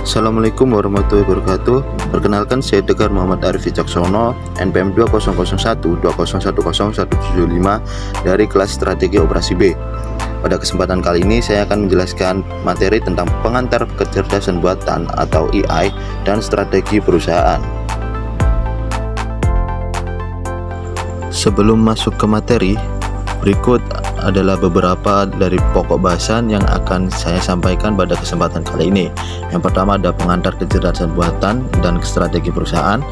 Assalamualaikum warahmatullahi wabarakatuh. Perkenalkan, saya Tegar Muhammad Arif Wicaksono, NPM 2001201175 dari kelas Strategi Operasi B. Pada kesempatan kali ini saya akan menjelaskan materi tentang pengantar kecerdasan buatan atau AI dan strategi perusahaan. Sebelum masuk ke materi, berikut adalah beberapa dari pokok bahasan yang akan saya sampaikan pada kesempatan kali ini. Yang pertama ada pengantar kecerdasan buatan dan strategi perusahaan.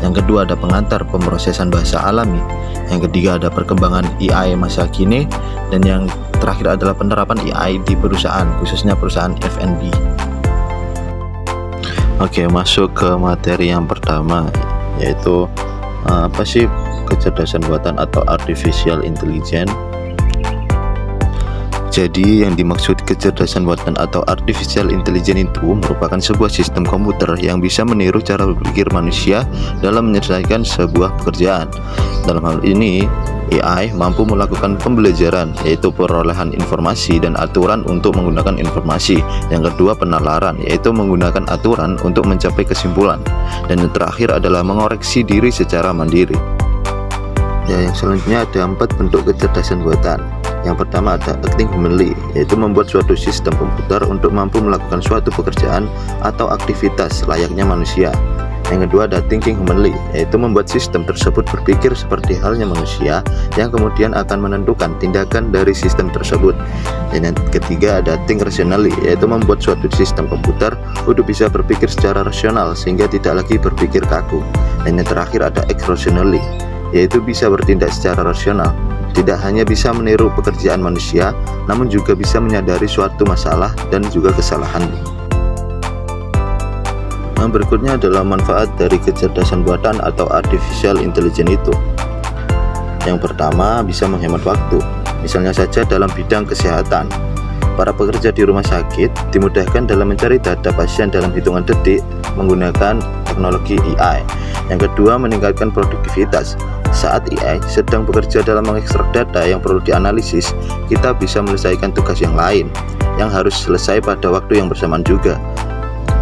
Yang kedua ada pengantar pemrosesan bahasa alami. Yang ketiga ada perkembangan AI masa kini. Dan yang terakhir adalah penerapan AI di perusahaan, khususnya perusahaan F&B. Oke, masuk ke materi yang pertama, yaitu apa sih kecerdasan buatan atau artificial intelligence. Jadi yang dimaksud kecerdasan buatan atau artificial intelligence itu merupakan sebuah sistem komputer yang bisa meniru cara berpikir manusia dalam menyelesaikan sebuah pekerjaan. Dalam hal ini, AI mampu melakukan pembelajaran, yaitu perolehan informasi dan aturan untuk menggunakan informasi. Yang kedua, penalaran, yaitu menggunakan aturan untuk mencapai kesimpulan. Dan yang terakhir adalah mengoreksi diri secara mandiri. Ya, yang selanjutnya ada 4 bentuk kecerdasan buatan. Yang pertama ada acting humanly, yaitu membuat suatu sistem komputer untuk mampu melakukan suatu pekerjaan atau aktivitas layaknya manusia. Yang kedua ada thinking humanly, yaitu membuat sistem tersebut berpikir seperti halnya manusia yang kemudian akan menentukan tindakan dari sistem tersebut. Dan yang ketiga ada think rationally, yaitu membuat suatu sistem komputer untuk bisa berpikir secara rasional sehingga tidak lagi berpikir kaku. Dan yang terakhir ada act rationally, yaitu bisa bertindak secara rasional. Tidak hanya bisa meniru pekerjaan manusia, namun juga bisa menyadari suatu masalah dan juga kesalahan. Nah, berikutnya adalah manfaat dari kecerdasan buatan atau artificial intelligence itu. Yang pertama, bisa menghemat waktu. Misalnya saja dalam bidang kesehatan. Para pekerja di rumah sakit dimudahkan dalam mencari data pasien dalam hitungan detik menggunakan teknologi AI. Yang kedua, meningkatkan produktivitas. Saat AI sedang bekerja dalam mengekstrak data yang perlu dianalisis, kita bisa menyelesaikan tugas yang lain yang harus selesai pada waktu yang bersamaan juga.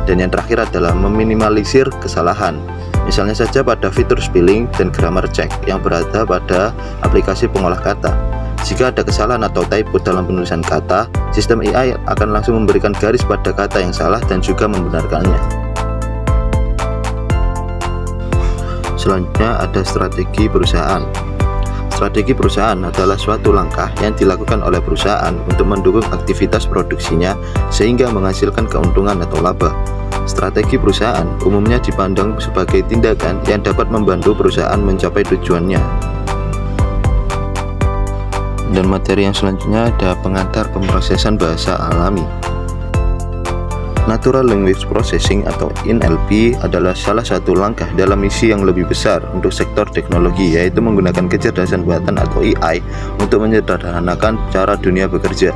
Dan yang terakhir adalah meminimalisir kesalahan. Misalnya saja pada fitur spelling dan grammar check yang berada pada aplikasi pengolah kata. Jika ada kesalahan atau typo dalam penulisan kata, sistem AI akan langsung memberikan garis pada kata yang salah dan juga membenarkannya. Selanjutnya ada strategi perusahaan. Strategi perusahaan adalah suatu langkah yang dilakukan oleh perusahaan untuk mendukung aktivitas produksinya sehingga menghasilkan keuntungan atau laba. Strategi perusahaan umumnya dipandang sebagai tindakan yang dapat membantu perusahaan mencapai tujuannya. Dan materi yang selanjutnya ada pengantar pemrosesan bahasa alami. Natural Language Processing atau NLP adalah salah satu langkah dalam misi yang lebih besar untuk sektor teknologi, yaitu menggunakan kecerdasan buatan atau AI untuk menyederhanakan cara dunia bekerja.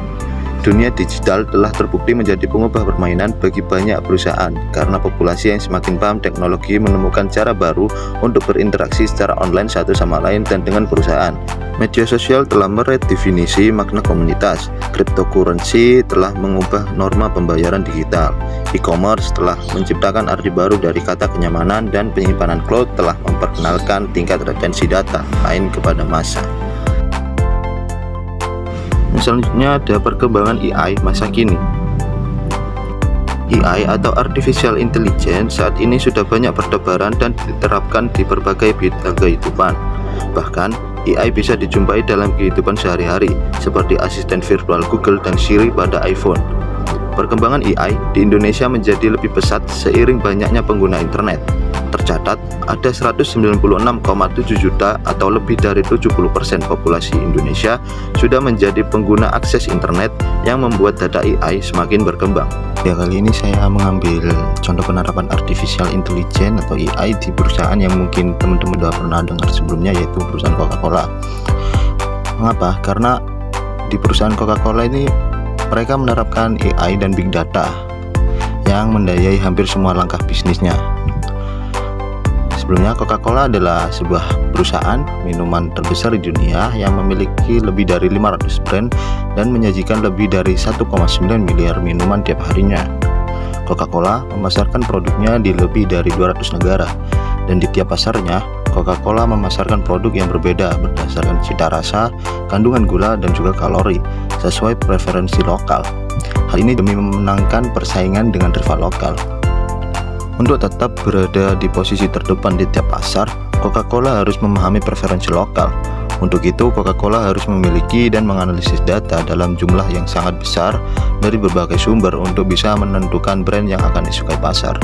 Dunia digital telah terbukti menjadi pengubah permainan bagi banyak perusahaan karena populasi yang semakin paham teknologi menemukan cara baru untuk berinteraksi secara online satu sama lain dan dengan perusahaan. Media sosial telah meredefinisi makna komunitas. Cryptocurrency telah mengubah norma pembayaran digital. E-commerce telah menciptakan arti baru dari kata kenyamanan, dan penyimpanan cloud telah memperkenalkan tingkat retensi data lain kepada massa. Selanjutnya ada perkembangan AI masa kini. AI atau Artificial Intelligence saat ini sudah banyak bertebaran dan diterapkan di berbagai bidang kehidupan. Bahkan, AI bisa dijumpai dalam kehidupan sehari-hari, seperti asisten virtual Google dan Siri pada iPhone. Perkembangan AI di Indonesia menjadi lebih pesat seiring banyaknya pengguna internet. Tercatat, ada 196,7 juta atau lebih dari 70% populasi Indonesia sudah menjadi pengguna akses internet yang membuat data AI semakin berkembang. Ya, kali ini saya mengambil contoh penerapan Artificial Intelligence atau AI di perusahaan yang mungkin teman-teman sudah pernah dengar sebelumnya, yaitu perusahaan Coca-Cola. Mengapa? Karena di perusahaan Coca-Cola ini mereka menerapkan AI dan Big Data yang mendayai hampir semua langkah bisnisnya. Sebelumnya, Coca-Cola adalah sebuah perusahaan minuman terbesar di dunia yang memiliki lebih dari 500 brand dan menyajikan lebih dari 1,9 miliar minuman tiap harinya. Coca-Cola memasarkan produknya di lebih dari 200 negara, dan di tiap pasarnya, Coca-Cola memasarkan produk yang berbeda berdasarkan cita rasa, kandungan gula, dan juga kalori sesuai preferensi lokal. Hal ini demi memenangkan persaingan dengan rival lokal. Untuk tetap berada di posisi terdepan di tiap pasar, Coca-Cola harus memahami preferensi lokal. Untuk itu, Coca-Cola harus memiliki dan menganalisis data dalam jumlah yang sangat besar dari berbagai sumber untuk bisa menentukan brand yang akan disukai pasar.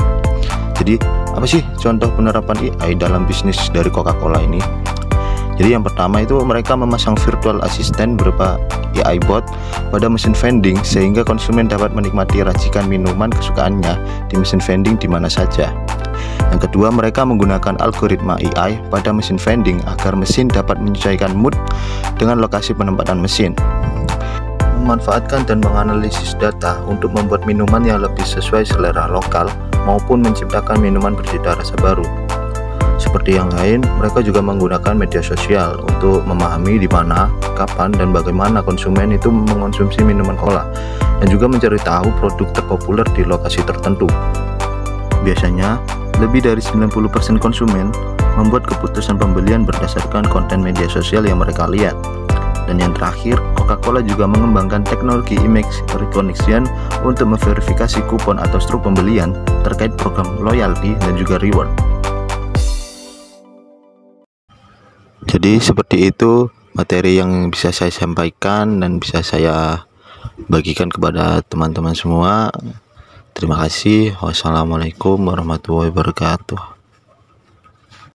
Jadi, apa sih contoh penerapan AI dalam bisnis dari Coca-Cola ini? Jadi yang pertama itu mereka memasang virtual assistant berupa AI bot pada mesin vending sehingga konsumen dapat menikmati racikan minuman kesukaannya di mesin vending di mana saja. Yang kedua, mereka menggunakan algoritma AI pada mesin vending agar mesin dapat menyesuaikan mood dengan lokasi penempatan mesin. Memanfaatkan dan menganalisis data untuk membuat minuman yang lebih sesuai selera lokal maupun menciptakan minuman bercita rasa baru. Seperti yang lain, mereka juga menggunakan media sosial untuk memahami di mana, kapan, dan bagaimana konsumen itu mengonsumsi minuman cola, dan juga mencari tahu produk terpopuler di lokasi tertentu. Biasanya, lebih dari 90% konsumen membuat keputusan pembelian berdasarkan konten media sosial yang mereka lihat. Dan yang terakhir, Coca-Cola juga mengembangkan teknologi image recognition untuk memverifikasi kupon atau struk pembelian terkait program loyalty dan juga reward. Jadi seperti itu materi yang bisa saya sampaikan dan bisa saya bagikan kepada teman-teman semua. Terima kasih. Wassalamualaikum warahmatullahi wabarakatuh.